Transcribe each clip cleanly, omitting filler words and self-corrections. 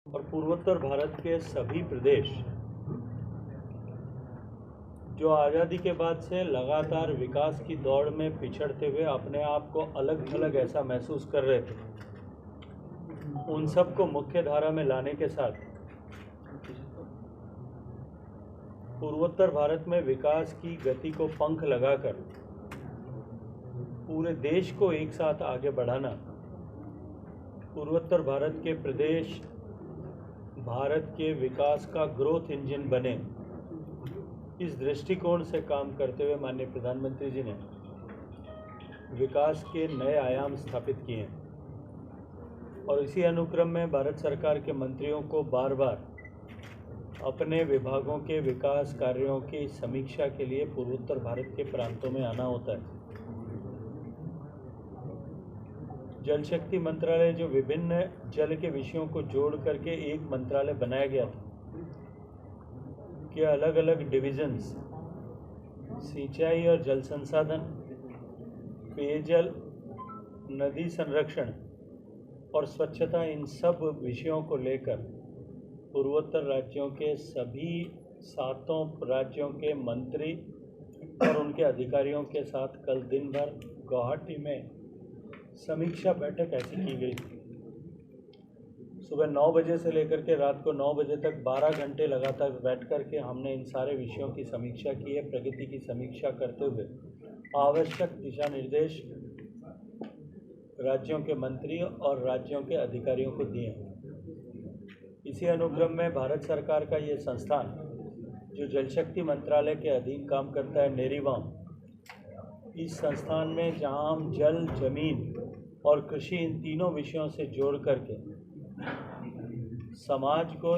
और पूर्वोत्तर भारत के सभी प्रदेश जो आज़ादी के बाद से लगातार विकास की दौड़ में पिछड़ते हुए अपने आप को अलग थलग ऐसा महसूस कर रहे थे, उन सब को मुख्य धारा में लाने के साथ पूर्वोत्तर भारत में विकास की गति को पंख लगाकर पूरे देश को एक साथ आगे बढ़ाना, पूर्वोत्तर भारत के प्रदेश भारत के विकास का ग्रोथ इंजन बने, इस दृष्टिकोण से काम करते हुए माननीय प्रधानमंत्री जी ने विकास के नए आयाम स्थापित किए हैं। और इसी अनुक्रम में भारत सरकार के मंत्रियों को बार बार अपने विभागों के विकास कार्यों की समीक्षा के लिए पूर्वोत्तर भारत के प्रांतों में आना होता है। जल शक्ति मंत्रालय जो विभिन्न जल के विषयों को जोड़ करके एक मंत्रालय बनाया गया था, के अलग अलग डिविजन्स सिंचाई और जल संसाधन, पेयजल, नदी संरक्षण और स्वच्छता, इन सब विषयों को लेकर पूर्वोत्तर राज्यों के सभी 7 राज्यों के मंत्री और उनके अधिकारियों के साथ कल दिन भर गुवाहाटी में समीक्षा बैठक ऐसी की गई थी। सुबह 9 बजे से लेकर के रात को 9 बजे तक 12 घंटे लगातार बैठ कर के हमने इन सारे विषयों की समीक्षा की है। प्रगति की समीक्षा करते हुए आवश्यक दिशा निर्देश राज्यों के मंत्री और राज्यों के अधिकारियों को दिए हैं। इसी अनुक्रम में भारत सरकार का ये संस्थान जो जल शक्ति मंत्रालय के अधीन काम करता है, नेरीवाम, इस संस्थान में जहां हम जल, जमीन और कृषि, इन तीनों विषयों से जोड़ करके समाज को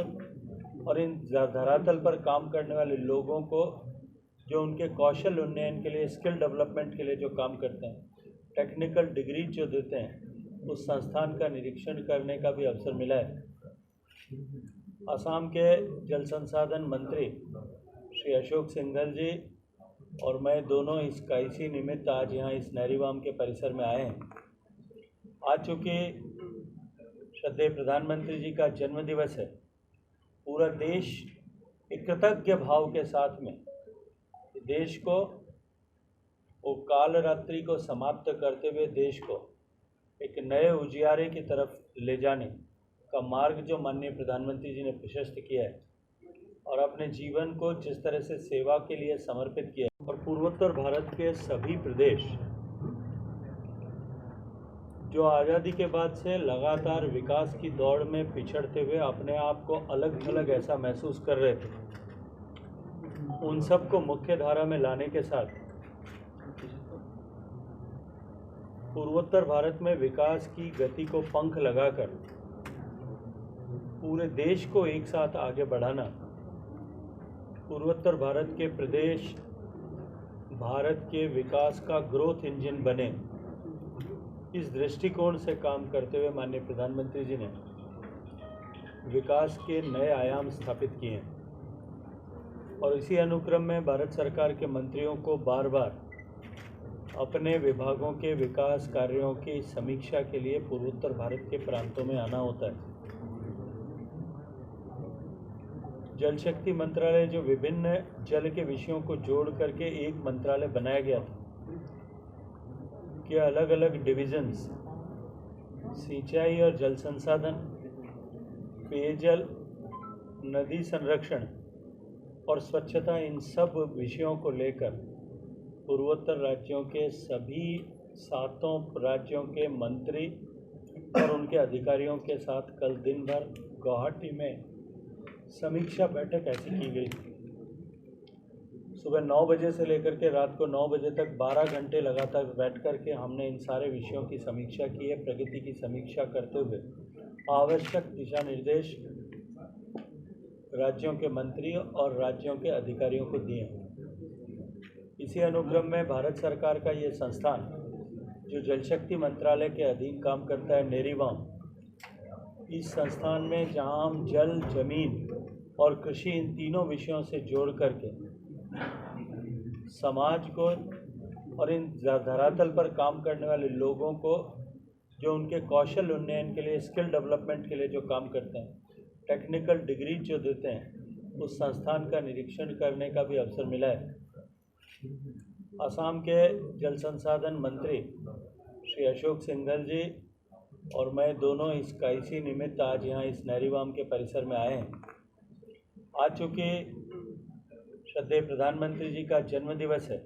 और इन धरातल पर काम करने वाले लोगों को जो उनके कौशल उन्नयन के लिए, स्किल डेवलपमेंट के लिए जो काम करते हैं, टेक्निकल डिग्री जो देते हैं, उस संस्थान का निरीक्षण करने का भी अवसर मिला है। असम के जल संसाधन मंत्री श्री अशोक सिंघल जी और मैं दोनों इसी निमित्त आज यहाँ इस नेरीवाम के परिसर में आए हैं। आज चूँकि श्रद्धेय प्रधानमंत्री जी का जन्मदिवस है, पूरा देश एक कृतज्ञ भाव के साथ में देश को वो काल रात्रि को समाप्त करते हुए देश को एक नए उजियारे की तरफ ले जाने का मार्ग जो माननीय प्रधानमंत्री जी ने प्रशस्त किया है और अपने जीवन को जिस तरह से सेवा के लिए समर्पित किया है। और पूर्वोत्तर भारत के सभी प्रदेश जो आज़ादी के बाद से लगातार विकास की दौड़ में पिछड़ते हुए अपने आप को अलग थलग ऐसा महसूस कर रहे थे, उन सब को मुख्य धारा में लाने के साथ पूर्वोत्तर भारत में विकास की गति को पंख लगाकर पूरे देश को एक साथ आगे बढ़ाना, पूर्वोत्तर भारत के प्रदेश भारत के विकास का ग्रोथ इंजन बने, इस दृष्टिकोण से काम करते हुए माननीय प्रधानमंत्री जी ने विकास के नए आयाम स्थापित किए हैं। और इसी अनुक्रम में भारत सरकार के मंत्रियों को बार बार अपने विभागों के विकास कार्यों की समीक्षा के लिए पूर्वोत्तर भारत के प्रांतों में आना होता है। जल शक्ति मंत्रालय जो विभिन्न जल के विषयों को जोड़ करके एक मंत्रालय बनाया गया था, के अलग अलग डिविजन्स सिंचाई और जल संसाधन, पेयजल, नदी संरक्षण और स्वच्छता, इन सब विषयों को लेकर पूर्वोत्तर राज्यों के सभी 7 राज्यों के मंत्री और उनके अधिकारियों के साथ कल दिन भर गुवाहाटी में समीक्षा बैठक ऐसी की गई थी। सुबह 9 बजे से लेकर के रात को 9 बजे तक 12 घंटे लगातार बैठ कर के हमने इन सारे विषयों की समीक्षा की है। प्रगति की समीक्षा करते हुए आवश्यक दिशा निर्देश राज्यों के मंत्री और राज्यों के अधिकारियों को दिए हैं। इसी अनुक्रम में भारत सरकार का ये संस्थान जो जल शक्ति मंत्रालय के अधीन काम करता है, नेरीवाम, इस संस्थान में जहां हम जल, जमीन और कृषि, इन तीनों विषयों से जोड़ करके समाज को और इन धरातल पर काम करने वाले लोगों को जो उनके कौशल उन्नयन के लिए, स्किल डेवलपमेंट के लिए जो काम करते हैं, टेक्निकल डिग्री जो देते हैं उस संस्थान का निरीक्षण करने का भी अवसर मिला है। असम के जल संसाधन मंत्री श्री अशोक सिंघल जी और मैं दोनों इसी निमित्त आज यहाँ इस नहरीवाम के परिसर में आए हैं। आज चूँकि श्रद्धेय प्रधानमंत्री जी का जन्मदिवस है,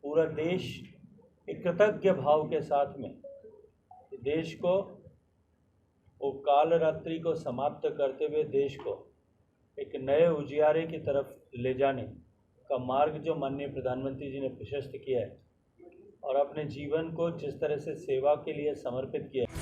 पूरा देश एक कृतज्ञ भाव के साथ में देश को वो काल रात्रि को समाप्त करते हुए देश को एक नए उजियारे की तरफ ले जाने का मार्ग जो माननीय प्रधानमंत्री जी ने प्रशस्त किया है और अपने जीवन को जिस तरह से सेवा के लिए समर्पित किया है।